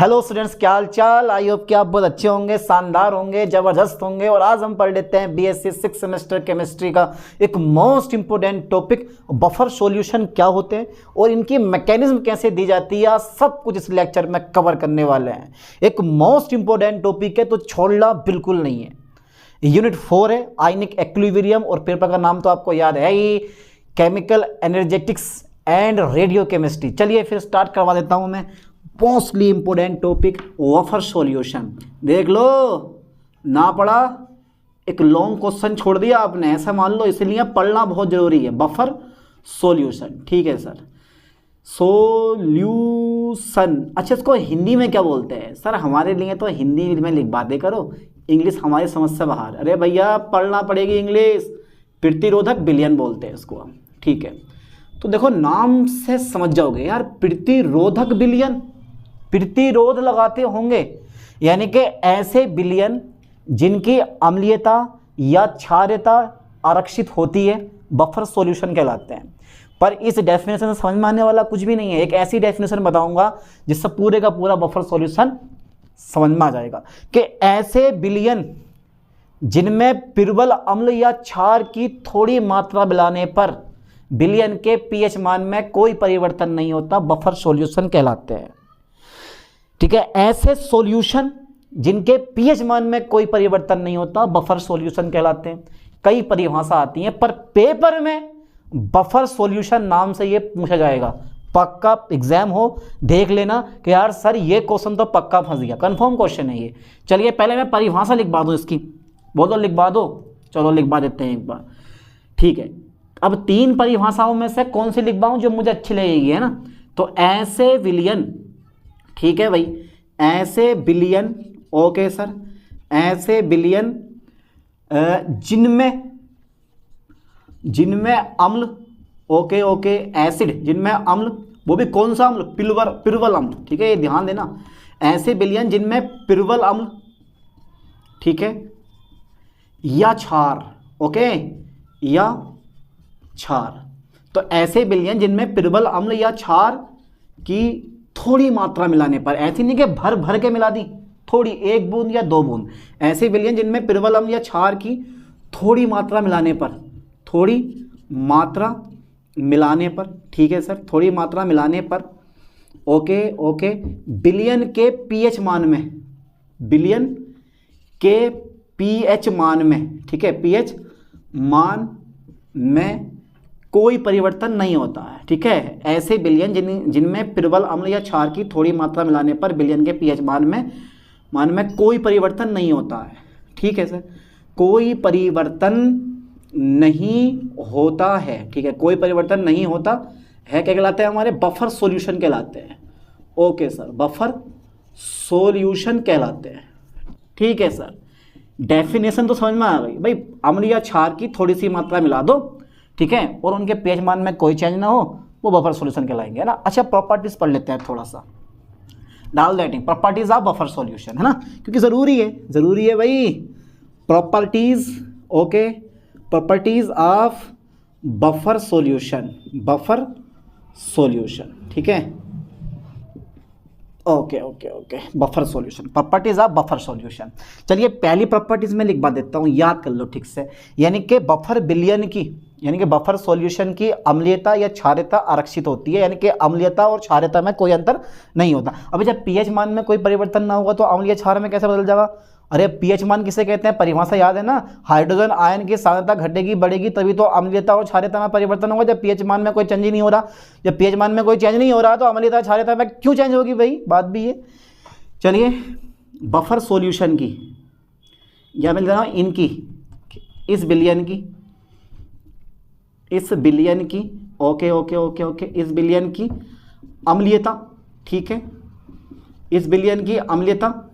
Hello students, क्या हाल चाल। I hope कि आप बहुत अच्छे होंगे, शानदार होंगे, जबरदस्त होंगे। और आज हम पढ़ लेते हैं बीएससी 6 सेमेस्टर केमिस्ट्री का एक most important topic, buffer solution क्या होते हैं और इनकी मैकेनिज्म कैसे दी जाती है, सब कुछ इस लेक्चर में कवर करने वाले हैं। एक मोस्ट इंपोर्टेंट टॉपिक है तो छोड़ना बिल्कुल नहीं है। यूनिट 4 है आयनिक एक्विलिब्रियम और पेपर का नाम तो आपको याद है ही, chemical energetics and radio chemistry. चलिए फिर स्टार्ट करवा देता हूं मैं। Mostly important topic buffer solution, देख लो ना पढ़ा, एक लॉन्ग क्वेश्चन छोड़ दिया आपने, ऐसा मान लो, इसलिए पढ़ना बहुत जरूरी है। बफर सॉल्यूशन, ठीक है सर। सॉल्यूशन, अच्छा इसको हिंदी में क्या बोलते हैं सर? हमारे लिए तो हिंदी में लिख बातें करो, इंग्लिश हमारी समझ से बाहर। अरे भैया पढ़ना पड़ेगी इंग्लिश। प्रतिरोधक विलयन बोलते हैं इसको, ठीक है। तो देखो नाम से समझ जाओगे यार, प्रतिरोधक विलयन, प्रतिरोध लगाते होंगे, यानी कि ऐसे विलयन जिनकी अम्लीयता या क्षारीयता आरक्षित होती है, बफर सॉल्यूशन कहलाते हैं। पर इस डेफिनेशन से समझ में आने वाला कुछ भी नहीं है। एक ऐसी डेफिनेशन बताऊंगा जिससे पूरे का पूरा बफर सॉल्यूशन समझ में आ जाएगा कि ऐसे विलयन जिनमें पिरुवल अम्ल या क्षार की थोड़ी मात्रा मिलाने पर विलयन के पीएच मान में कोई परिवर्तन नहीं होता, बफर सॉल्यूशन कहलाते हैं, ठीक है। ऐसे सॉल्यूशन जिनके पीएच मान में कोई परिवर्तन नहीं होता, बफर सॉल्यूशन कहलाते हैं। कई परिभाषा आती हैं पर पेपर में बफर सॉल्यूशन नाम से ये पूछा जाएगा। पक्का एग्जाम हो देख लेना कि यार सर ये क्वेश्चन तो पक्का फंस गया, कंफर्म क्वेश्चन है ये। चलिए पहले मैं परिभाषा लिखवा दूं इसकी, बोलो लिखवा दो, चलो लिखवा देते हैं एक बार, ठीक है। अब 3 परिभाषाओं में से कौन सी लिखवाऊं जो मुझे अच्छी लगेगी, है ना? तो ऐसे विलयन, ठीक है भाई, ऐसे विलयन, ओके सर, ऐसे विलयन जिनमें अम्ल, ओके ओके, एसिड जिनमें अम्ल, वो भी कौन सा अम्ल? पिरुवल अम्ल, ठीक है, ये ध्यान देना। ऐसे विलयन जिनमें पिरुवल अम्ल, ठीक है, या क्षार, ओके, या क्षार। तो ऐसे विलयन जिनमें पिरुवल अम्ल या क्षार की थोड़ी मात्रा मिलाने पर, ऐसी नहीं कि भर भर के मिला दी, थोड़ी 1 बूंद या 2 बूंद, ऐसे विलयन जिनमें पिरुवल अम्ल या क्षार की थोड़ी मात्रा मिलाने पर, थोड़ी मात्रा मिलाने पर, ठीक है सर, थोड़ी मात्रा मिलाने पर, ओके ओके, विलयन के पीएच मान में, विलयन के पीएच मान में, ठीक है, पीएच मान में कोई परिवर्तन नहीं होता है, ठीक है। ऐसे विलयन जिनमें पिरुवल अम्ल या क्षार की थोड़ी मात्रा मिलाने पर विलयन के पीएच मान में कोई परिवर्तन नहीं होता है, ठीक है सर, कोई परिवर्तन नहीं होता है, ठीक है, कोई परिवर्तन नहीं होता है, क्या कहलाते हैं हमारे? बफर सॉल्यूशन कहलाते हैं, ओके सर, बफर सॉल्यूशन कहलाते हैं, ठीक है सर। डेफिनेशन तो समझ में आ गई भाई, अम्ल या क्षार की थोड़ी सी मात्रा मिला दो, ठीक है, और उनके पीएच मान में कोई चेंज ना हो, वो बफर सॉल्यूशन कहलाएंगे, है ना। अच्छा प्रॉपर्टीज पढ़ लेते हैं थोड़ा सा, डाल देटिंग प्रॉपर्टीज ऑफ बफर सॉल्यूशन, है ना, क्योंकि जरूरी है भाई properties, okay, properties of buffer solution, buffer solution, ठीक है, okay okay okay, buffer solution, properties of buffer solution. चलिए पहली प्रॉपर्टीज में लिखवा देता हूँ, याद कर लो ठीक से। यानी कि बफर विलयन की, यानी कि बफर सॉल्यूशन की अम्लीयता या क्षारीयता आरक्षित होती है, यानी कि अम्लीयता और क्षारीयता में कोई अंतर नहीं होता। अभी जब पीएच मान में कोई परिवर्तन ना होगा तो अम्लीय क्षार में कैसे बदल जाएगा? अरे पीएच मान किसे कहते हैं? परिभाषा याद है ना, हाइड्रोजन आयन की सांद्रता घटेगी बढ़ेगी तभी तो अम्लीयता और क्षारीयता में परिवर्तन होगा। जब पीएच मान में कोई चेंज ही नहीं हो रहा, जब पीएच मान में कोई चेंज नहीं हो रहा तो अम्लीयता क्षारीयता में क्यों चेंज होगी भाई? बात भी है। चलिए बफर सॉल्यूशन की, या मिल रहा इनकी, इस विलयन की, इस विलयन की, ओके ओके ओके ओके, इस विलयन की अम्लीयता, ठीक है, इस विलयन की अम्लीयता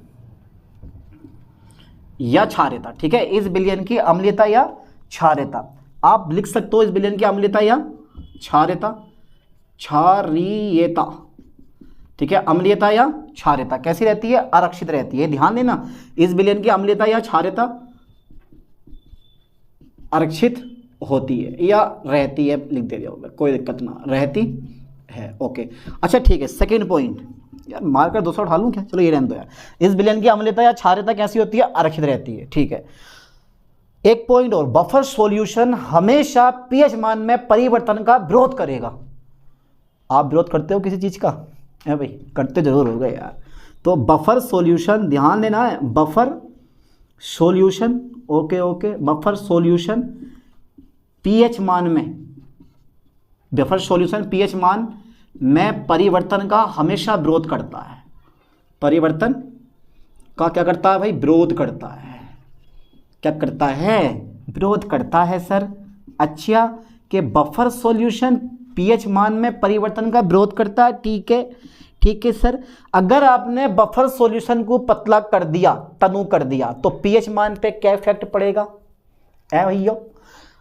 या क्षारीयता, ठीक है, इस विलयन की अम्लीयता या क्षारीयता, आप लिख सकते हो इस विलयन की अम्लीयता या क्षारीयता, क्षारीयता, ठीक है, अम्लीयता या क्षारीयता कैसी रहती है? आरक्षित रहती है, ध्यान देना। इस विलयन की अम्लीयता या क्षारीयता आरक्षित होती है या रहती है, लिख दे दिया होगा, कोई दिक्कत ना, रहती है, ओके। अच्छा ठीक है, सेकेंड पॉइंट, यार मारकर 200 उठा लूँ क्या, चलो ये रहने दो यार। इस विलयन की अम्लता या क्षारीयता कैसी होती है, आरक्षित रहती है, ठीक है। एक पॉइंट और, बफर सॉल्यूशन हमेशा पीएच मान में परिवर्तन का विरोध करेगा। आप विरोध करते हो किसी चीज का, है भाई, करते जरूर हो गए यार। तो बफर सॉल्यूशन ध्यान देना है, buffer solution, okay okay, buffer solution pH मान में, बफर सॉल्यूशन पीएच मान में परिवर्तन का हमेशा विरोध करता है। परिवर्तन का क्या करता है भाई, विरोध करता है। क्या करता है, विरोध करता है सर। अच्छा, कि बफर सॉल्यूशन पीएच मान में परिवर्तन का विरोध करता है, ठीक है, ठीक है सर। अगर आपने बफर सॉल्यूशन को पतला कर दिया, तनु कर दिया, तो पीएच मान पे क्या इफेक्ट पड़ेगा, है भैया।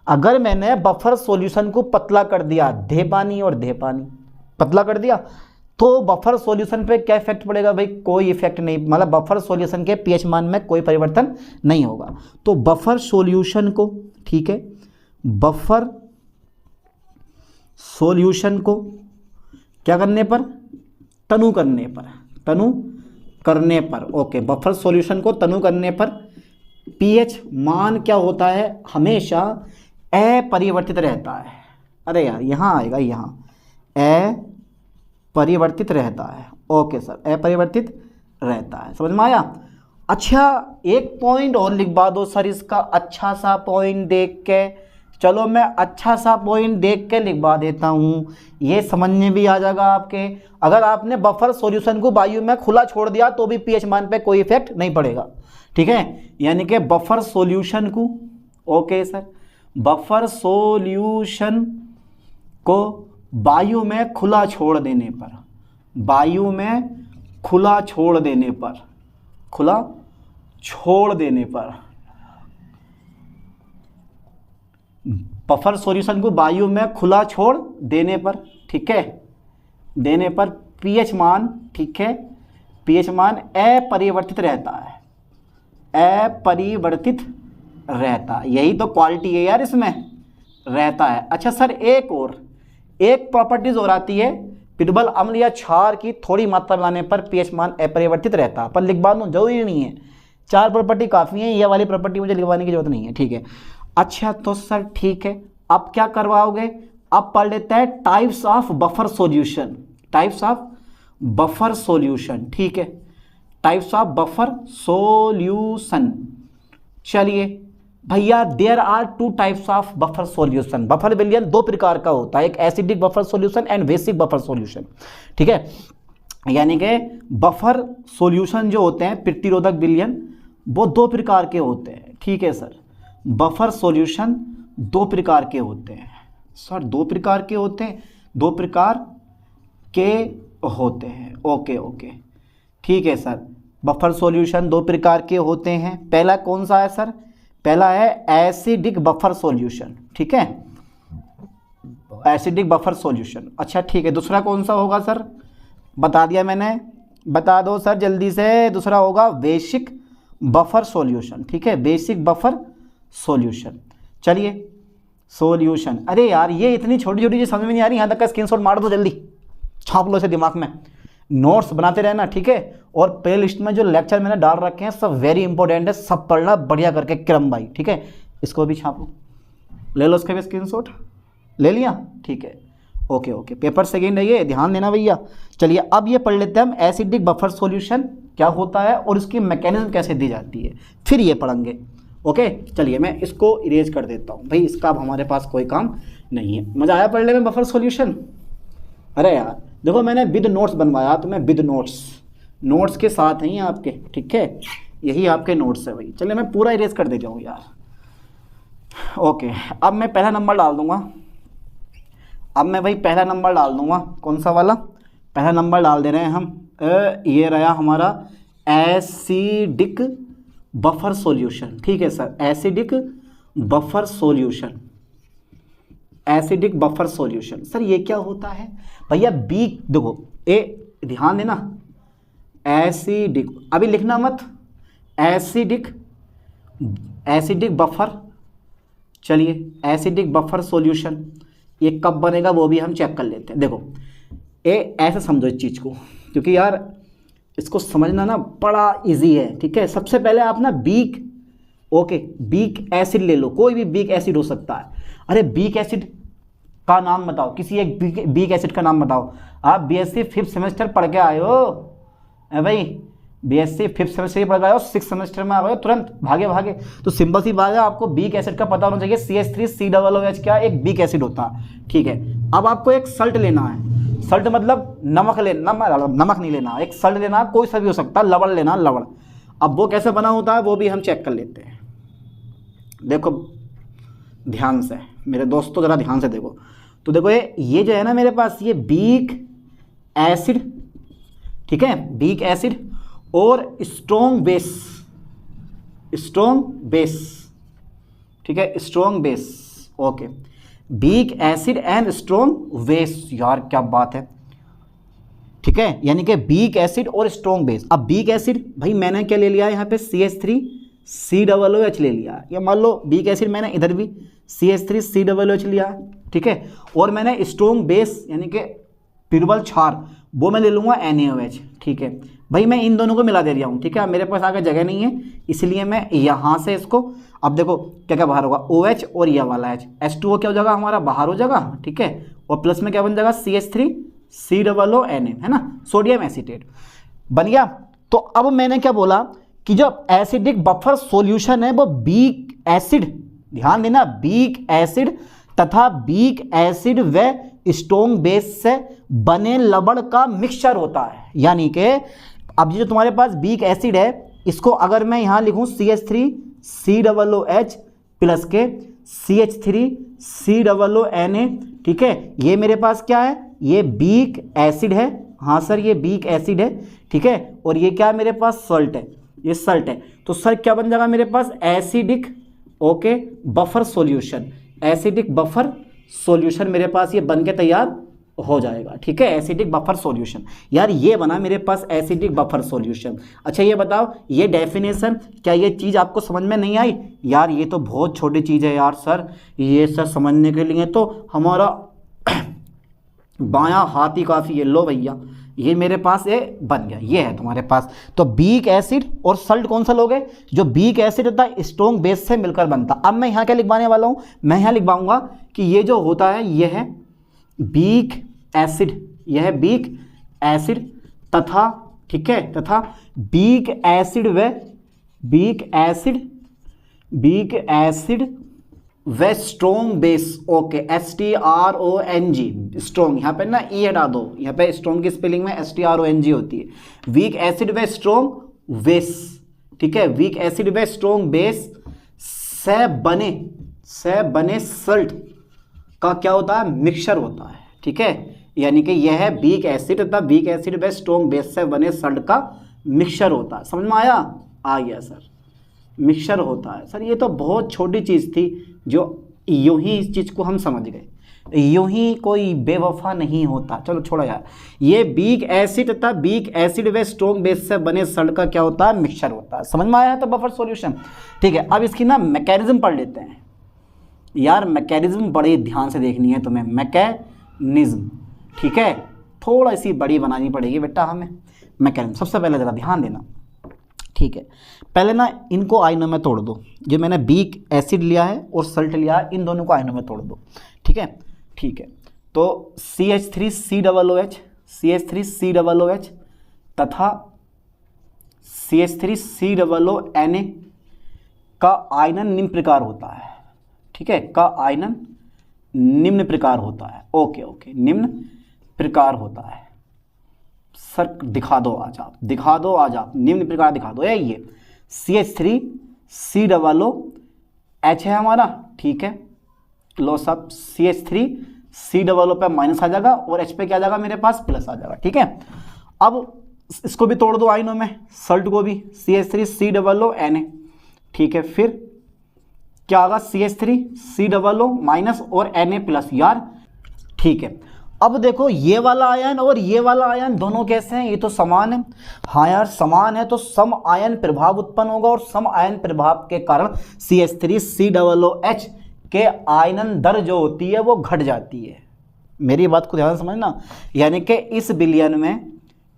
अगर मैंने बफर सॉल्यूशन को पतला कर दिया, दे पानी और दे पानी, पतला कर दिया, तो बफर सॉल्यूशन पे क्या इफेक्ट पड़ेगा भाई, कोई इफेक्ट नहीं, मतलब बफर सॉल्यूशन के पीएच मान में कोई परिवर्तन नहीं होगा। तो बफर सॉल्यूशन को, ठीक है, बफर सॉल्यूशन को क्या करने पर, तनु करने पर, तनु करने पर, ओके, बफर सॉल्यूशन को तनु करने पर पीएच मान क्या होता है, हमेशा अपरिवर्तित रहता है। अरे यार यहाँ आएगा, यहाँ अपरिवर्तित रहता है, ओके सर, अपरिवर्तित रहता है, समझ में आया। अच्छा, एक पॉइंट और लिखवा दो सर इसका, अच्छा सा पॉइंट देख के, चलो मैं अच्छा सा पॉइंट देख के लिखवा देता हूँ, ये समझने भी आ जाएगा आपके। अगर आपने बफर सॉल्यूशन को वायु में खुला छोड़ दिया तो भी पीएच मान पे कोई इफेक्ट नहीं पड़ेगा, ठीक है। यानी कि बफर सॉल्यूशन को, ओके सर, बफर सॉल्यूशन को वायु में खुला छोड़ देने पर, वायु में खुला छोड़ देने पर, खुला छोड़ देने पर, बफर सॉल्यूशन को वायु में खुला छोड़ देने पर, ठीक है, देने पर पीएच मान, ठीक है, पीएच मान अपरिवर्तित रहता है, अपरिवर्तित रहता है, यही तो क्वालिटी है यार इसमें, रहता है। अच्छा सर, एक और, एक प्रॉपर्टीज और आती है, पिरूवल अम्ल या क्षार की थोड़ी मात्रा मिलाने पर पीएच मान अपरिवर्तित रहता है, पर लिखवा दूं जरूरी नहीं है, 4 प्रॉपर्टी काफ़ी है, ये वाली प्रॉपर्टी मुझे लिखवाने की जरूरत नहीं है, ठीक है। अच्छा तो सर ठीक है, अब क्या करवाओगे, अब पढ़ लेते हैं types of buffer solution, types of buffer solution, ठीक है, टाइप्स ऑफ बफर सॉल्यूशन। चलिए भैया, there are 2 types of buffer solution. Buffer विलयन 2 प्रकार का होता है, एक acidic buffer solution and basic buffer solution, ठीक है। यानी कि बफर सॉल्यूशन जो होते हैं प्रतिरोधक विलयन, वो 2 प्रकार के होते हैं, ठीक है सर। बफर सॉल्यूशन 2 प्रकार के होते हैं सर, 2 प्रकार के होते हैं, 2 प्रकार के होते हैं, ओके ओके, ठीक है सर। बफर सॉल्यूशन 2 प्रकार के होते हैं। पहला कौन सा है सर, पहला है एसिडिक बफर सॉल्यूशन, ठीक है, एसिडिक बफर सॉल्यूशन। अच्छा ठीक है, दूसरा कौन सा होगा सर, बता दिया मैंने, बता दो सर जल्दी से। दूसरा होगा बेसिक बफर सॉल्यूशन, ठीक है, बेसिक बफर सॉल्यूशन। चलिए सॉल्यूशन, अरे यार ये इतनी छोटी छोटी चीज़ समझ में नहीं आ रही, यहाँ तक का स्क्रीनशॉट मार दो, जल्दी छाप लो इसे दिमाग में, नोट्स बनाते रहना, ठीक है। और प्ले लिस्ट में जो लेक्चर मैंने डाल रखे हैं सब वेरी इंपॉर्टेंट है, सब पढ़ना बढ़िया करके क्रम भाई, ठीक है। इसको भी छाप लो, ले लो इसका भी स्क्रीनशॉट, ले लिया, ठीक है, ओके ओके। पेपर सेकेंड है ये, ध्यान देना भैया। चलिए अब ये पढ़ लेते हैं हम, एसिडिक बफर सॉल्यूशन क्या होता है और इसकी मैकेनिज्म कैसे दी जाती है, फिर ये पढ़ेंगे, ओके। चलिए मैं इसको इरेज कर देता हूँ भाई, इसका अब हमारे पास कोई काम नहीं है। मज़ा आया पढ़ने में बफर सॉल्यूशन? अरे यार देखो, मैंने विद नोट्स बनवाया, तो मैं विद नोट्स के साथ हैं आपके, ठीक है, यही आपके नोट्स है भाई। चलिए मैं पूरा इरेज कर देता हूँ यार, ओके। अब मैं पहला नंबर डाल दूंगा, अब मैं भाई पहला नंबर डाल दूंगा, कौन सा वाला, पहला नंबर डाल दे रहे हैं हम, ये रहा हमारा एसिडिक बफर सॉल्यूशन, ठीक है sir, acidic buffer solution, acidic buffer solution. Sir ये क्या होता है भैया, बी देखो, ए ध्यान देना, एसिडिक, अभी लिखना मत, एसिडिक बफर, चलिए एसिडिक बफर सॉल्यूशन ये कब बनेगा वो भी हम चेक कर लेते हैं। देखो ए ऐसे समझो इस चीज़ को, क्योंकि यार इसको समझना ना बड़ा इजी है, ठीक है। सबसे पहले आप ना वीक, ओके, वीक एसिड ले लो, कोई भी वीक एसिड हो सकता है। अरे वीक एसिड का नाम बताओ, किसी एक वीक एसिड का नाम बताओ। आप बीएससी 5th सेमेस्टर पढ़ के आए हो भाई, बीएससी 5th सेमेस्टर पढ़ के आए हो, 6th सेमेस्टर में आ गए हो तुरंत भागे भागे। तो सिंपल सी बात है, आपको वीक एसिड का पता होना चाहिए। CH3COOH क्या एक वीक एसिड होता है, ठीक है। अब आपको एक सल्ट लेना है, सल्ट मतलब नमक लेना, नमक नहीं लेना, एक सल्ट लेना, कोई सा भी हो सकता है, लवण लेना, लवण। अब वो कैसे बना होता है वो भी हम चेक कर लेते हैं। देखो ध्यान से मेरे दोस्तों, जरा ध्यान से देखो। तो देखो ये जो है ना मेरे पास, ये वीक एसिड, ठीक है, वीक एसिड और स्ट्रॉन्ग बेस, स्ट्रॉन्ग बेस, ठीक है, strong base, okay. Weak acid and strong base, यार क्या बात है, ठीक है, यानी कि वीक एसिड और स्ट्रॉन्ग बेस। अब वीक एसिड भाई मैंने क्या ले लिया है यहाँ पे, CH3COOH ले लिया, या मान लो वीक एसिड मैंने इधर भी CH3COOH लिया, ठीक है। और मैंने स्ट्रॉन्ग बेस यानी कि पिरुवल क्षार वो मैं ले लूँगा NaOH, ठीक है। भाई मैं इन दोनों को मिला दे रहा हूँ, ठीक है। मेरे पास आगे जगह नहीं है, इसलिए मैं यहाँ से इसको, अब देखो क्या क्या बाहर होगा, OH और यह वाला H, H2O क्या हो जाएगा हमारा, बाहर हो जाएगा, ठीक है। और प्लस में क्या बन जाएगा, CH3COONA, है ना, सोडियम एसीटेट बन गया। तो अब मैंने क्या बोला कि जो एसिडिक बफर सॉल्यूशन है वो वीक एसिड, ध्यान देना, वीक एसिड तथा वीक एसिड व स्ट्रॉन्ग बेस से बने लवण का मिक्सचर होता है। यानी कि अब जो तुम्हारे पास वीक एसिड है, इसको अगर मैं यहाँ लिखूँ CH3COOH प्लस के CH3COONA, ठीक है, ये मेरे पास क्या है, ये वीक एसिड है, हाँ सर ये वीक एसिड है, ठीक है। और ये क्या मेरे पास, सॉल्ट है, ये सल्ट है। तो सर क्या बन जाएगा मेरे पास, acidic, okay, buffer solution, acidic buffer solution मेरे पास ये बन के तैयार हो जाएगा, ठीक है, एसिडिक बफर सॉल्यूशन। यार ये बना मेरे पास एसिडिक बफर सॉल्यूशन। अच्छा ये बताओ, ये डेफिनेशन, क्या ये चीज़ आपको समझ में नहीं आई? यार ये तो बहुत छोटी चीज़ है यार सर, ये सर समझने के लिए तो हमारा बायां हाथ ही काफ़ी है। लो भैया ये मेरे पास ये बन गया, ये है तुम्हारे पास। तो वीक एसिड और सल्ट कौन सा लोगे, जो वीक एसिड होता है स्ट्रॉन्ग बेस से मिलकर बनता। अब मैं यहाँ क्या लिखवाने वाला हूँ, मैं यहाँ लिखवाऊंगा कि ये जो होता है ये है वीक एसिड, यह है वीक एसिड तथा, ठीक है, तथा वीक एसिड व strong base, okay, STRONG, strong, यहाँ पे ना ई हटा दो, यहाँ पे स्ट्रॉन्ग की स्पेलिंग में STRONG होती है। वीक एसिड व स्ट्रॉन्ग बेस, ठीक है, वीक एसिड व स्ट्रॉन्ग बेस से बने सल्ट का क्या होता है, मिक्सचर होता है, ठीक है। यानी कि यह है वीक एसिड तथा वीक एसिड व स्ट्रॉन्ग बेस से बने सल्ट का मिक्सचर होता है। समझ में आया? आ गया सर, मिक्सचर होता है। सर ये तो बहुत छोटी चीज़ थी जो यूं ही इस चीज़ को हम समझ गए, यूं ही कोई बेवफा नहीं होता। चलो छोड़ो यार, ये वीक एसिड तथा वीक एसिड व स्ट्रॉन्ग बेस से बने सल्ट का क्या होता है, मिक्सचर होता है। समझ में आया है तो बफर सॉल्यूशन, ठीक है। अब इसकी ना मैकेनिज्म पढ़ लेते हैं यार, मैकेनिज्म बड़े ध्यान से देखनी है तुम्हें, मैकेनिज्म, ठीक है, थोड़ा सी बड़ी बनानी पड़ेगी बेटा हमें मैकेनिज्म। सबसे पहले ज़रा ध्यान देना, ठीक है। पहले ना इनको आयनों में तोड़ दो, जो मैंने वीक एसिड लिया है और सल्ट लिया है, इन दोनों को आयनों में तोड़ दो, ठीक है, ठीक है। तो CH3COOH तथा CH3COONA का आयनन निम्न प्रकार होता है, ठीक है, का आयनन निम्न प्रकार होता है, ओके ओके, निम्न प्रकार होता है। सर दिखा दो आज आप, दिखा दो आज आप, निम्न प्रकार दिखा दो। ये CH3COOH है हमारा, ठीक है, लो सब CH3COO पे माइनस आ जाएगा और H पे क्या आ जाएगा मेरे पास, प्लस आ जाएगा, ठीक है। अब इसको भी तोड़ दो आयनों में, सल्ट को भी, CH3COONA, ठीक है। फिर क्या होगा, CH3COO माइनस और Na प्लस, यार ठीक है। अब देखो ये वाला आयन और ये वाला आयन दोनों कैसे हैं, ये तो समान है। हाँ यार समान है तो सम आयन प्रभाव उत्पन्न होगा और सम आयन प्रभाव के कारण CH3COOH के आयनन दर जो होती है वो घट जाती है। मेरी बात को ध्यान से समझना, यानी कि इस विलयन में,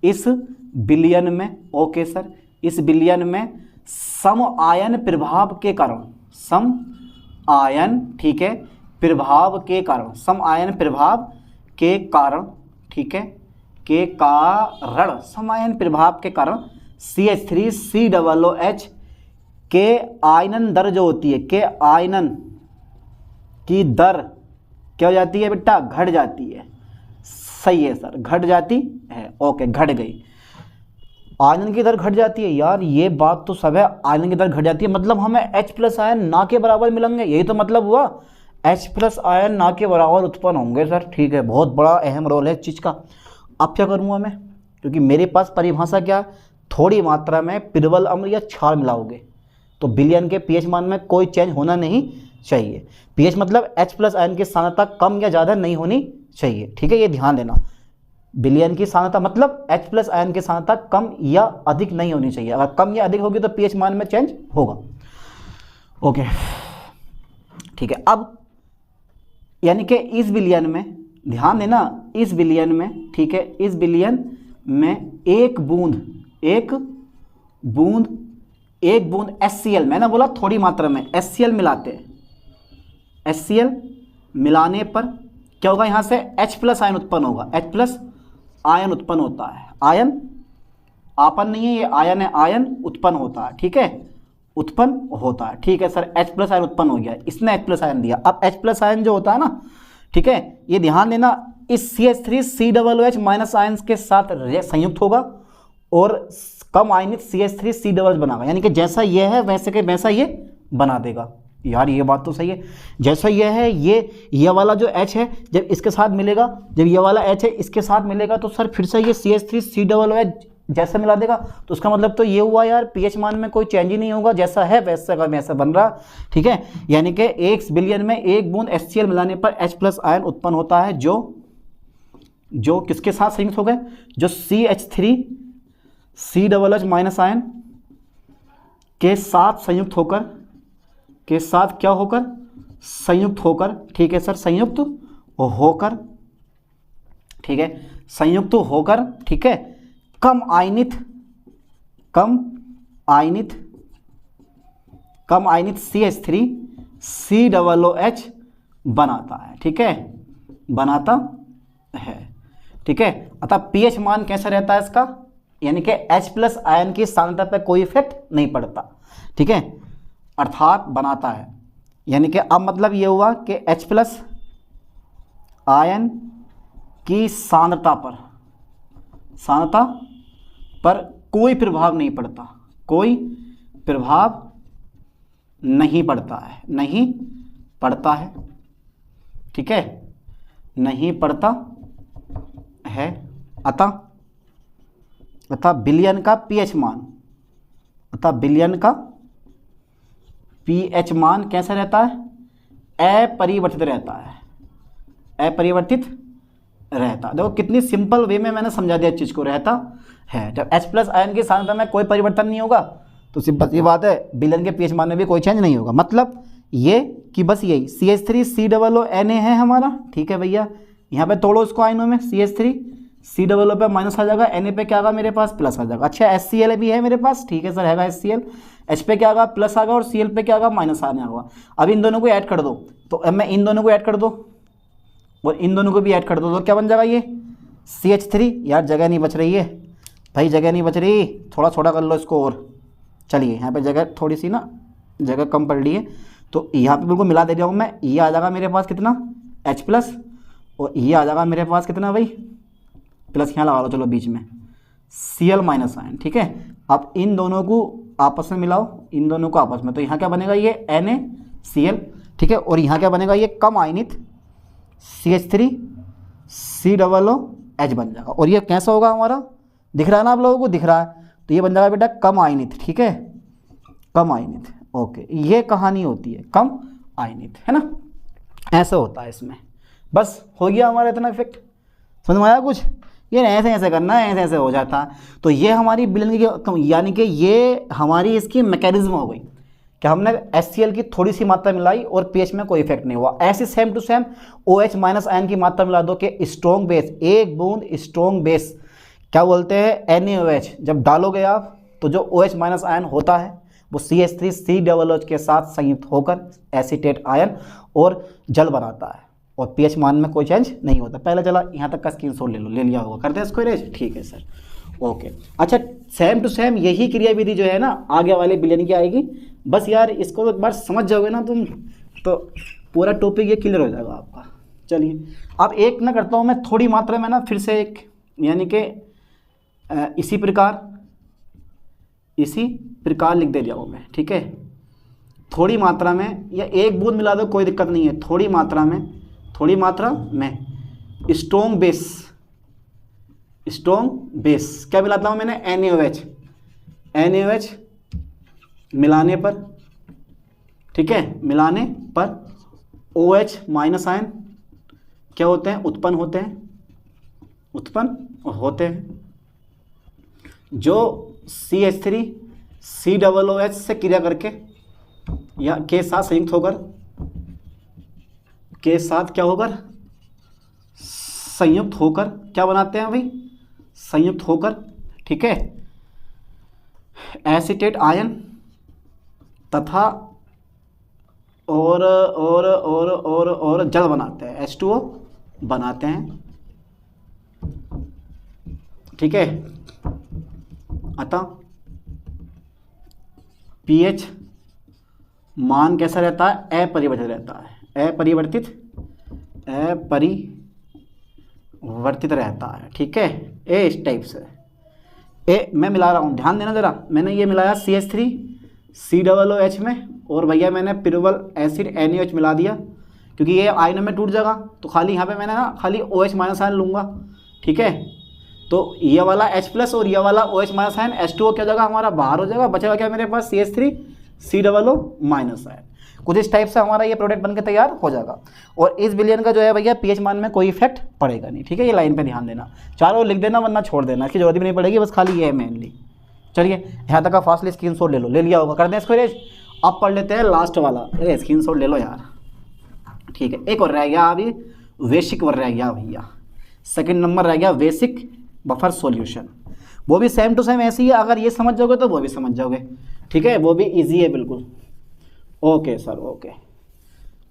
इस विलयन में, ओके सर, इस विलयन में सम आयन प्रभाव के कारण, सम आयन, ठीक है, प्रभाव के कारण, सम आयन प्रभाव के कारण, ठीक है, के कारण, सम आयन प्रभाव के कारण CH3COOH के आयनन दर जो होती है, के आयनन की दर क्या हो जाती है बेटा, घट जाती है। सही है सर, घट जाती है, ओके, घट गई। आयनन की दर घट जाती है, यार ये बात तो सब है, आयनन की दर घट जाती है, मतलब हमें H+ आयन ना के बराबर मिलेंगे, यही तो मतलब हुआ, H+ आयन ना के बराबर उत्पन्न होंगे सर, ठीक है, बहुत बड़ा अहम रोल है इस चीज़ का। अब क्या करूँगा मैं, क्योंकि मेरे पास परिभाषा क्या, थोड़ी मात्रा में पिरुवल अम्ल या क्षार मिलाओगे तो विलयन के pH मान में कोई चेंज होना नहीं चाहिए। pH मतलब H+ आयन की सांद्रता कम या ज़्यादा नहीं होनी चाहिए, ठीक है, ये ध्यान देना। विलयन की सांद्रता मतलब H+ आयन की सांद्रता कम या अधिक नहीं होनी चाहिए, अगर कम या अधिक होगी तो pH मान में चेंज होगा, ओके, ठीक है। अब यानी कि इस विलयन में ध्यान देना, इस विलयन में, ठीक है, इस विलयन में एक बूंद HCl, मैंने बोला थोड़ी मात्रा में HCl मिलाते हैं, HCl मिलाने पर क्या होगा, यहाँ से H+ आयन उत्पन्न होगा, H+ आयन उत्पन्न होता है, आयन आपन नहीं है, ये आयन है, आयन उत्पन्न होता है, ठीक है, उत्पन्न होता है, ठीक है सर, H+ आयन उत्पन्न हो गया, इसने H+ आयन दिया। अब H+ आयन जो होता है ना, ठीक है, ये ध्यान देना, इस CH3COOH माइनस आयन के साथ संयुक्त होगा और कम आयनित CH3COOH बनाएगा, यानी कि जैसा ये है वैसे के वैसा ये बना देगा। यार ये बात तो सही है, जैसा ये है, ये वाला जो H है जब इसके साथ मिलेगा, जब ये वाला H है इसके साथ मिलेगा तो सर फिर से ये CH3COOH जैसा मिला देगा, तो उसका मतलब तो ये हुआ यार pH मान में कोई चेंज ही नहीं होगा, जैसा है वैसा का वैसा बन रहा, ठीक है। यानी कि एक विलयन में एक बूंद HCl मिलाने पर H+ आयन उत्पन्न होता है, जो किसके साथ संयुक्त हो गए, जो CH3COOH माइनस आयन के साथ संयुक्त होकर, के साथ क्या होकर, संयुक्त होकर, ठीक है सर, संयुक्त होकर, ठीक है, संयुक्त होकर, ठीक है, कम आयनित CH3COOH बनाता है, ठीक है, बनाता है, ठीक है। अतः pH मान कैसा रहता है इसका, यानी कि H+ आयन की सांद्रता पर कोई इफेक्ट नहीं पड़ता, ठीक है, अर्थात बनाता है, यानी कि अब मतलब ये हुआ कि H+ आयन की सांद्रता पर कोई प्रभाव नहीं पड़ता, कोई प्रभाव नहीं पड़ता है, नहीं पड़ता है, ठीक है, नहीं पड़ता है। अतः विलयन का pH मान, अतः विलयन का pH मान कैसा रहता है, अपरिवर्तित रहता है, अपरिवर्तित रहता है। देखो कितनी सिंपल वे में मैंने समझा दिया चीज़ को, रहता है। जब H+ आयन की सांद्रता में कोई परिवर्तन नहीं होगा तो सिंपल सी बात है विलयन के pH मान में भी कोई चेंज नहीं होगा, मतलब ये कि बस यही CH3COONA है हमारा, ठीक है भैया, यहाँ पे तोड़ो इसको आयनों में, CH3COO पे माइनस आ जाएगा, Na पे क्या आएगा मेरे पास, प्लस आ जाएगा। अच्छा HCl भी है मेरे पास, ठीक है सर, हैगा HCl, H पे क्या आएगा, प्लस आएगा, और Cl पे क्या आएगा, माइनस आने आएगा। अब इन दोनों को ऐड कर दो, तो अब मैं इन दोनों को ऐड कर दो और इन दोनों को भी ऐड कर दो, तो क्या बन जाएगा ये CH3। यार जगह नहीं बच रही है भाई, जगह नहीं बच रही, थोड़ा छोटा कर लो इसको, और चलिए यहाँ पे जगह थोड़ी सी ना जगह कम पड़ रही है, तो यहाँ पे बिल्कुल मिला दे रहा हूँ मैं। ये आ जाएगा मेरे पास कितना, H+, और ये आ जाएगा मेरे पास कितना भाई, प्लस यहाँ लगा लो, चलो बीच में Cl माइनस आयन, ठीक है। अब इन दोनों को आपस में मिलाओ, इन दोनों को आपस में, तो यहाँ क्या बनेगा, ये NaCl, ठीक है, और यहाँ क्या बनेगा, ये कम आयनित CH3COOH बन जाएगा। और ये कैसा होगा हमारा, दिख रहा है ना आप लोगों को, दिख रहा है, तो ये बन जाएगा बेटा कम आयनित, ठीक है, कम आयनित, ओके, ये कहानी होती है कम आयनित, है ना, ऐसा होता है इसमें। बस हो गया हमारा इतना इफेक्ट, समझ में आया कुछ, ये ऐसे ऐसे करना है, ऐसे ऐसे हो जाता है। तो ये हमारी विलयन की, यानी कि ये हमारी इसकी मैकेनिज्म हो गई कि हमने HCl की थोड़ी सी मात्रा मिलाई और pH में कोई इफेक्ट नहीं हुआ। ऐसे same to same OH minus ion की मात्रा मिला दो कि स्ट्रॉन्ग बेस, एक बूंद स्ट्रॉन्ग बेस क्या बोलते हैं, NaOH। जब डालोगे आप तो जो OH माइनस आयन होता है वो CH3COOH के साथ संयुक्त होकर एसीटेट आयन और जल बनाता है, और pH मान में कोई चेंज नहीं होता। पहले चला यहाँ तक का स्क्रीनशॉट ले लो, ले लिया होगा, करते हैं इसको इरेज, ठीक है सर, ओके। अच्छा, सेम टू सेम यही क्रियाविधि जो है ना आगे वाले बिलियन की आएगी। बस यार इसको एक बार समझ जाओगे ना तुम तो पूरा टॉपिक ये क्लियर हो जाएगा आपका। चलिए अब एक ना करता हूँ मैं थोड़ी मात्रा में ना फिर से एक, यानी कि इसी प्रकार लिख दे जाऊँ मैं, ठीक है। थोड़ी मात्रा में या एक बूंद मिला दो कोई दिक्कत नहीं है, थोड़ी मात्रा में स्ट्रॉन्ग बेस क्या मिलाता हूँ मैंने, NaOH मिलाने पर, ठीक है, मिलाने पर OH माइनस आयन क्या होते हैं, उत्पन्न होते हैं जो CH3COOH से क्रिया करके या के साथ संयुक्त होकर, क्या बनाते हैं भाई, संयुक्त होकर, ठीक है, एसीटेट आयन तथा और जल बनाते हैं, H2O बनाते हैं, ठीक है। अतः pH मान कैसा रहता है, अपरिवर्तित रहता है, अपरिवर्तित रहता है, ठीक है। इस टाइप से मैं मिला रहा हूँ, ध्यान देना ज़रा, मैंने ये मिलाया CH3COOH में, और भैया मैंने पिरुवल एसिड NaOH मिला दिया, क्योंकि ये आयन में टूट जाएगा तो खाली यहाँ पे मैंने ना खाली OH माइनस आयन लूँगा, ठीक है। तो ये वाला H+ और ये वाला OH माइनस आयन H2O क्या जगह हमारा बाहर हो जाएगा, बचेगा क्या मेरे पास, CH3COO माइनस आयन। कुछ इस टाइप से हमारा ये प्रोडक्ट बनके तैयार हो जाएगा, और इस बिलियन का जो है भैया pH मान में कोई इफेक्ट पड़ेगा नहीं, ठीक है। ये लाइन पे ध्यान देना, चारों लिख देना वरना छोड़ देना, इसकी जरूरत भी नहीं पड़ेगी, बस खाली ये है मेनली। चलिए यहाँ तक का फास्टली स्क्रीनशॉट ले लो, ले लिया होगा, कर दें इसको इरेज। अब पढ़ लेते हैं लास्ट वाला, अरे स्क्रीनशॉट ले लो यार, ठीक है। एक और रह गया अभी, वेसिक वर रह गया भैया, सेकंड नंबर रह गया वेसिक बफर सॉल्यूशन। वो भी सेम टू सेम ऐसी है, अगर ये समझ जाओगे तो वो भी समझ जाओगे, ठीक है, वो भी इजी है बिल्कुल। Okay sir, okay.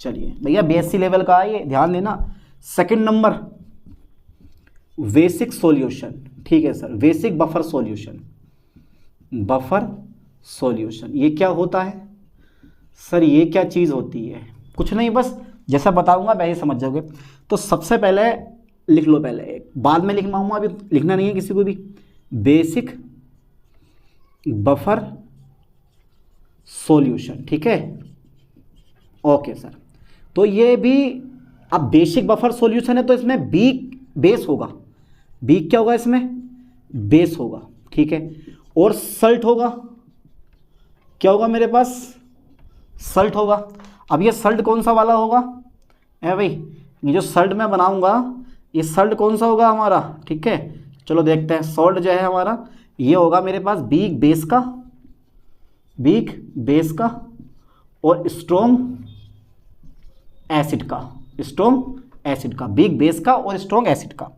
चलिए भैया BSc लेवल का है ये, ध्यान देना। सेकंड नंबर वेसिक सॉल्यूशन, ठीक है सर, वेसिक बफर सॉल्यूशन। ये क्या होता है सर, ये क्या चीज़ होती है, कुछ नहीं, बस जैसा बताऊंगा वैसे समझ जाओगे। तो सबसे पहले लिख लो, पहले एक, बाद में लिखवाऊंगा, अभी लिखना नहीं है किसी को भी। बेसिक बफर सॉल्यूशन, ठीक है, ओके सर। तो ये भी अब बेसिक बफर सॉल्यूशन है तो इसमें बीक बेस होगा, बीक क्या होगा इसमें, बेस होगा, ठीक है। और सल्ट होगा, क्या होगा मेरे पास, सल्ट होगा। अब ये सल्ट कौन सा वाला होगा है भाई, ये जो सल्ट मैं बनाऊंगा ये सल्ट कौन सा होगा हमारा, ठीक है। चलो देखते हैं, सॉल्ट जो है हमारा ये होगा मेरे पास बीक बेस का और स्ट्रॉन्ग एसिड का, बीक बेस का और स्ट्रॉन्ग एसिड का,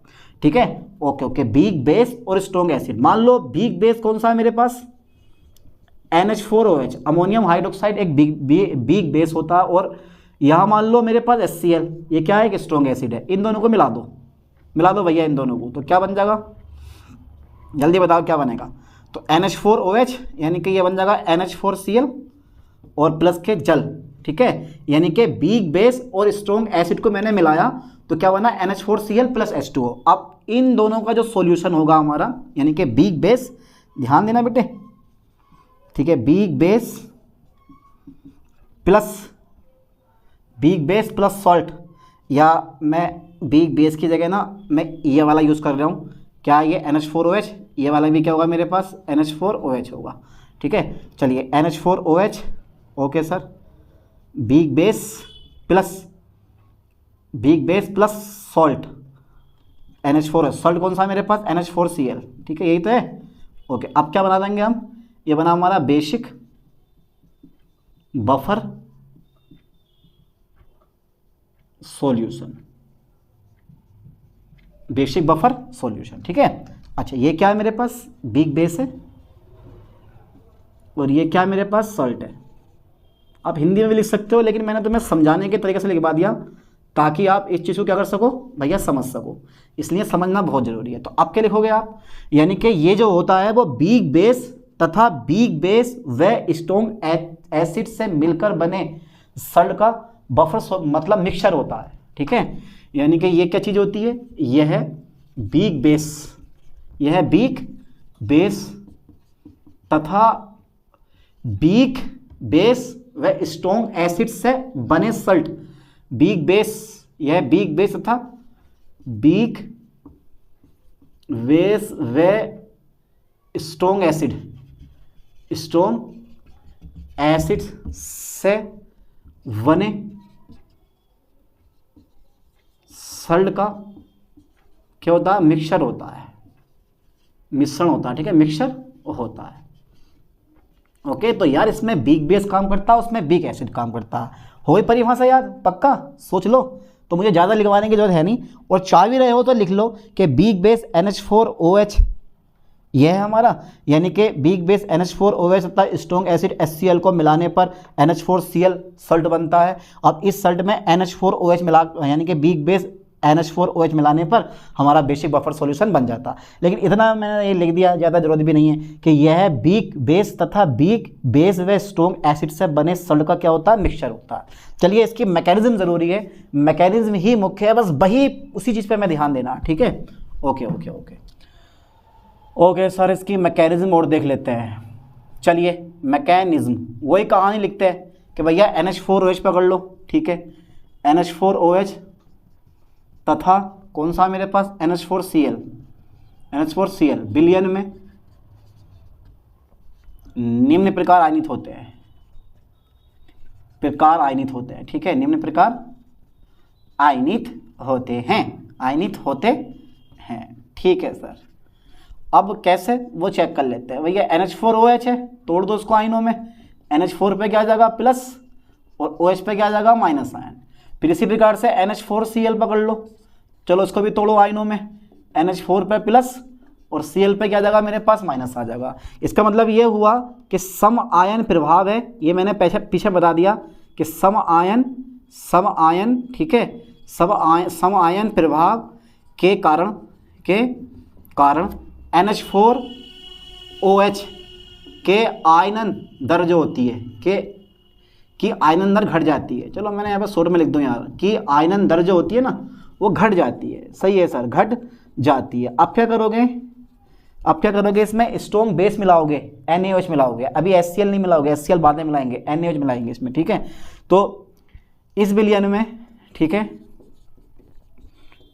ठीक है। ओके, बीक बेस और स्ट्रॉन्ग एसिड। मान लो बीक बेस कौन सा है मेरे पास, NH4OH, अमोनियम हाइड्रोक्साइड एक बीक बेस होता है, और यहाँ मान लो मेरे पास HCl, ये क्या है, एक स्ट्रॉन्ग एसिड है। इन दोनों को मिला दो भैया, इन दोनों को, तो क्या बन जाएगा, जल्दी बताओ क्या बनेगा। तो NH4OH यानी कि ये बन जाएगा NH4Cl और प्लस के जल, ठीक है, यानी कि बीक बेस और स्ट्रॉन्ग एसिड को मैंने मिलाया तो क्या बना, NH4Cl प्लस H2O। अब इन दोनों का जो सॉल्यूशन होगा हमारा, यानी कि बीक बेस, ध्यान देना बेटे, ठीक है, बीक बेस प्लस सॉल्ट, या मैं बीक बेस की जगह ना मैं ये वाला यूज़ कर रहा हूँ, क्या ये NH4OH, ये वाला भी क्या होगा मेरे पास, NH4OH होगा, ठीक है। चलिए NH4OH, okay sir, weak base plus salt, NH4OH, salt कौन सा है मेरे पास, NH4Cl, ठीक है, यही तो है। ओके, अब क्या बना देंगे हम, ये बना हमारा बेसिक बफर सॉल्यूशन, ठीक है। अच्छा ये क्या है मेरे पास, वीक बेस है, और ये क्या है मेरे पास, सॉल्ट है। आप हिंदी में भी लिख सकते हो, लेकिन मैंने तुम्हें समझाने के तरीके से लिखवा दिया ताकि आप इस चीज़ को क्या कर सको भैया, समझ सको, इसलिए समझना बहुत ज़रूरी है। तो अब क्या लिखोगे आप, यानी कि ये जो होता है वो वीक बेस तथा वीक बेस व स्ट्रॉन्ग एसिड से मिलकर बने सल्ट का बफर मतलब मिक्सचर होता है, ठीक है। यानी कि ये क्या चीज़ होती है, यह है वीक बेस, यह है वीक बेस तथा वीक बेस व स्ट्रॉन्ग एसिड से बने सल्ट, वीक बेस, यह वीक बेस तथा वीक बेस व स्ट्रॉन्ग एसिड, स्ट्रॉन्ग एसिड से बने सल्ट का क्या होता है, मिक्सचर होता है, मिश्रण होता है, ठीक है, मिक्सचर होता है। ओके तो यार इसमें वीक बेस काम करता है, उसमें वीक एसिड काम करता है। हो गई परिभाषा याद, पक्का सोच लो, तो मुझे ज़्यादा लिखवाने की जरूरत है नहीं। और चाह भी रहे हो तो लिख लो कि वीक बेस NH4OH यह है हमारा, यानी कि वीक बेस NH4OH तथा स्ट्रॉन्ग एसिड HCl को मिलाने पर NH4Cl सल्ट बनता है। अब इस सल्ट में NH4OH मिला, यानी कि वीक बेस NH4OH मिलाने पर हमारा बेसिक बफर सॉल्यूशन बन जाता। लेकिन इतना मैंने ये लिख दिया, ज़्यादा जरूरत भी नहीं है कि यह वीक बेस तथा वीक बेस व स्ट्रॉन्ग एसिड से बने सल्ट का क्या होता है, मिक्सचर होता है। चलिए इसकी मैकेनिज्म ज़रूरी है, मैकेनिज्म ही मुख्य है, बस वही उसी चीज़ पर मैं ध्यान देना, ठीक है। Okay okay okay okay sir, इसकी मैकेनिज्म और देख लेते हैं। चलिए मैकेनिज्म वही कहानी लिखते हैं कि भैया NH4OH पकड़ लो, ठीक है, NH4OH तथा कौन सा मेरे पास NH4Cl, NH4Cl विलयन में निम्न प्रकार आयनित होते हैं, प्रकार आयनित होते हैं, ठीक है, निम्न प्रकार आयनित होते हैं, आयनित होते हैं, ठीक है सर। अब कैसे वो चेक कर लेते हैं। भैया NH4OH है, तोड़ दो उसको आयनों में, NH4 पे क्या आ जाएगा प्लस और OH पे क्या आ जाएगा माइनस आयन। फिर इसी प्रकार से NH4Cl पकड़ लो, चलो उसको भी तोड़ो आयनों में, NH4 पे प्लस और Cl पे क्या आ जाएगा मेरे पास माइनस आ जाएगा। इसका मतलब ये हुआ कि सम आयन प्रभाव है, ये मैंने पीछे बता दिया कि सम आयन, ठीक है, सम आयन प्रभाव के कारण NH4OH के आयनन दर जो होती है कि आयनन दर घट जाती है। चलो मैंने यहाँ पर शॉर्ट में लिख दूँ यार, कि आयनन दर जो होती है ना वो घट जाती है, सही है सर, घट जाती है। अब क्या करोगे, इसमें स्ट्रॉन्ग बेस मिलाओगे, NaOH मिलाओगे, अभी HCl नहीं मिलाओगे, HCl बाद में मिलाएंगे, NaOH मिलाएंगे इसमें, ठीक है। तो इस विलयन में, ठीक है,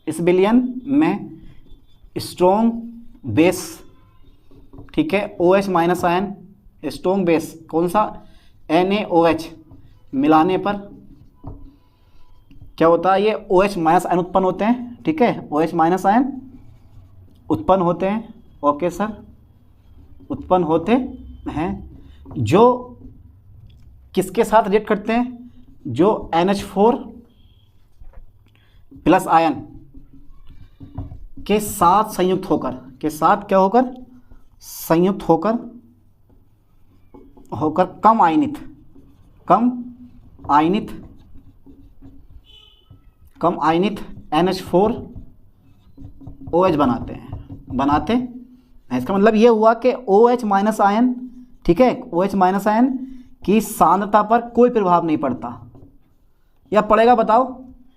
इस विलयन में स्ट्रॉन्ग बेस, ठीक है, OH minus ion, strong base कौन सा NaOH मिलाने पर क्या होता है, ये OH माइनस आयन उत्पन्न होते हैं, ठीक है, OH माइनस आयन उत्पन्न होते हैं, ओके सर, उत्पन्न होते हैं, जो किसके साथ रिएक्ट करते हैं, जो NH4 प्लस आयन के साथ संयुक्त होकर, के साथ क्या होकर, संयुक्त होकर कम आयनित NH4OH बनाते हैं। इसका मतलब ये हुआ कि OH माइनस आयन, ठीक है, OH माइनस आयन की सांद्रता पर कोई प्रभाव नहीं पड़ता, या पड़ेगा बताओ,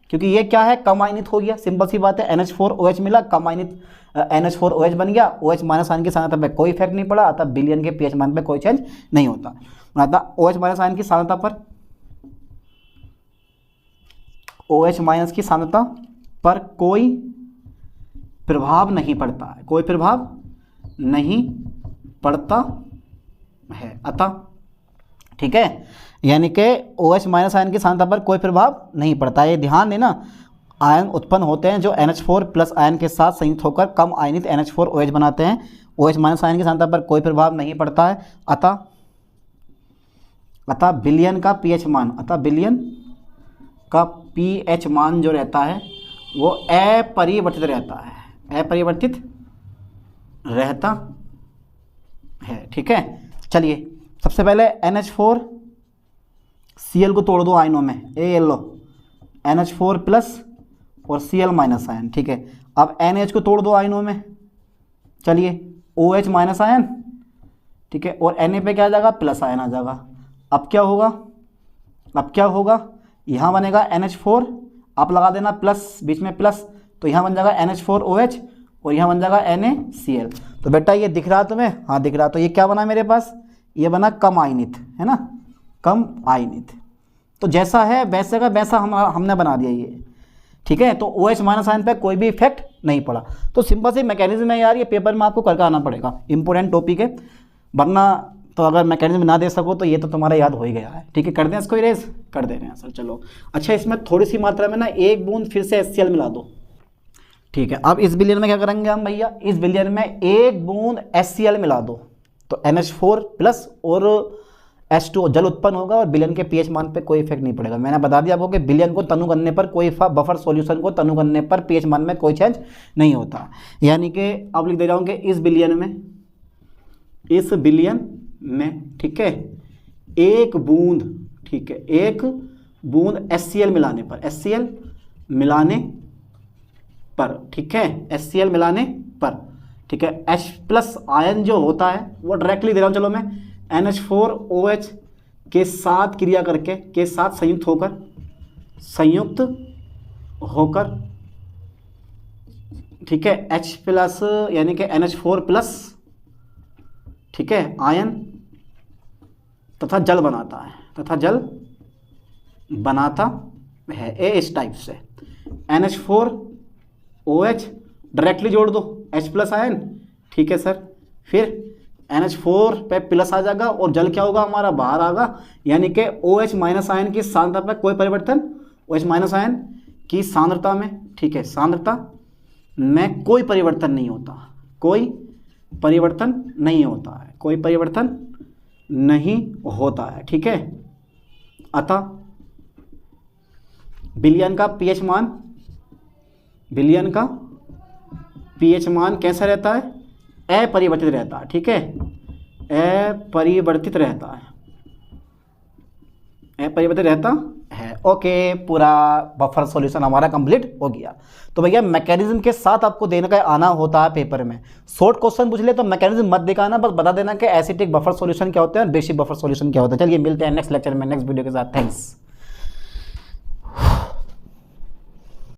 क्योंकि ये क्या है, कम आयनित हो गया, सिंपल सी बात है, NH4OH मिला, कम आयनित NH4OH बन गया, OH माइनस आयन की सांद्रता पर कोई इफेक्ट नहीं पड़ा, अतः विलयन के pH मान पर कोई चेंज नहीं होता, अतः OH माइनस आयन की सांद्रता पर, OH माइनस की सांद्रता पर कोई प्रभाव नहीं पड़ता है, कोई प्रभाव नहीं पड़ता है, अतः, ठीक है, यानी कि OH माइनस आयन की सांद्रता पर कोई प्रभाव नहीं पड़ता है। ये ध्यान देना, आयन उत्पन्न होते हैं जो NH4 प्लस आयन के साथ संयुक्त होकर कम आयनित NH4OH बनाते हैं, OH माइनस आयन की सांद्रता पर कोई प्रभाव नहीं पड़ता है, अतः विलयन का pH मान, अतः विलयन का pH मान जो रहता है वो अपरिवर्तित रहता है, अपरिवर्तित रहता है, ठीक है। चलिए सबसे पहले NH4Cl को तोड़ दो आयनों में, ये लो NH4 प्लस और Cl माइनस आयन, ठीक है। अब NH को तोड़ दो आयनों में, चलिए OH माइनस आयन, ठीक है, और Na पे क्या आ जाएगा, प्लस आयन आ जाएगा। अब क्या होगा, यहाँ बनेगा NH4, आप लगा देना प्लस, बीच में प्लस, तो यहाँ बन जाएगा NH4OH और यहाँ बन जाएगा NaCl। तो बेटा ये दिख रहा तुम्हें, हाँ दिख रहा। तो ये क्या बना मेरे पास, ये बना कम आयनित, है ना, कम आयनित। तो जैसा है वैसे का वैसा हमने बना दिया ये, ठीक है। तो OH माइनस आयन पे कोई भी इफेक्ट नहीं पड़ा। तो सिंपल सी मैकेनिज्म है यार, ये पेपर में आपको करके आना पड़ेगा, इंपॉर्टेंट टॉपिक है, वरना तो अगर मैकेनिज्म ना दे सको तो ये तो तुम्हारा याद हो ही गया है, ठीक है। कर दें इसको इरेज, कर दे रहे हैं सर, चलो। अच्छा इसमें थोड़ी सी मात्रा में ना एक बूंद फिर से HCl मिला दो, ठीक है। अब इस विलयन में क्या करेंगे हम भैया, इस विलयन में एक बूंद HCl मिला दो, तो NH4 प्लस और H2 जल उत्पन्न होगा और विलयन के pH मान पे कोई इफेक्ट नहीं पड़ेगा। मैंने बता दिया आपको कि विलयन को तनु करने पर कोई बफर सॉल्यूशन को तनु करने पर pH मान में कोई चेंज नहीं होता। यानी कि अब लिख दे रहा हूँ कि इस विलयन में, ठीक है, एक बूंद, ठीक है, एक बूंद HCl मिलाने पर, ठीक है, HCl मिलाने पर, ठीक है, H प्लस आयन जो होता है वो डायरेक्टली दे रहा हूँ, चलो मैं NH4OH के साथ क्रिया करके, के साथ संयुक्त होकर, ठीक है, H प्लस यानी कि NH4 प्लस, ठीक है, आयन तथा जल बनाता है, इस टाइप से। NH4OH डायरेक्टली जोड़ दो H प्लस आयन, ठीक है सर, फिर NH4 पे प्लस आ जाएगा और जल क्या होगा हमारा, बाहर आएगा। यानी कि OH माइनस आयन की सांद्रता पर कोई परिवर्तन, OH माइनस आयन की सांद्रता में, ठीक है, सांद्रता में कोई परिवर्तन नहीं होता, कोई परिवर्तन नहीं होता है, ठीक है। अतः विलयन का pH मान कैसा रहता है, अपरिवर्तित रहता है, ठीक है, अपरिवर्तित रहता है। ओके, पूरा बफर सॉल्यूशन हमारा कंप्लीट हो गया। तो भैया मैकेनिज्म के साथ आपको देने का आना होता है पेपर में। शॉर्ट क्वेश्चन पूछ ले तो मैकेनिज्म मत दिखाना, बस बता देना कि एसिटिक बफर सॉल्यूशन क्या होता है और बेसिक बफर सॉल्यूशन क्या होता है। चलिए मिलते हैं नेक्स्ट लेक्चर में नेक्स्ट वीडियो के साथ। थैंक्स।